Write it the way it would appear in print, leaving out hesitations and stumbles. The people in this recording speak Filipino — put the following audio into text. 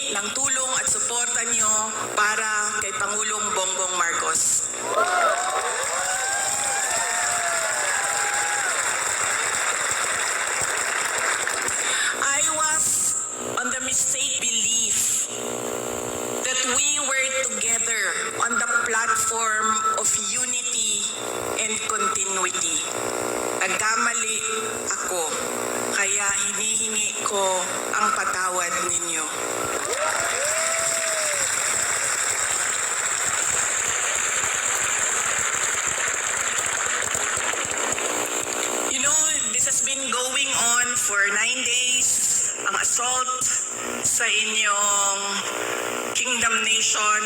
ng tulong at suporta niyo para kay Pangulong Bongbong Marcos. I was on the mistaken belief that we were together on the platform of unity and continuity. Nagkamali ako, kaya hinihingi ko ang patawad ninyo. You know, this has been going on for 9 days, ang assault sa inyong Kingdom Nation.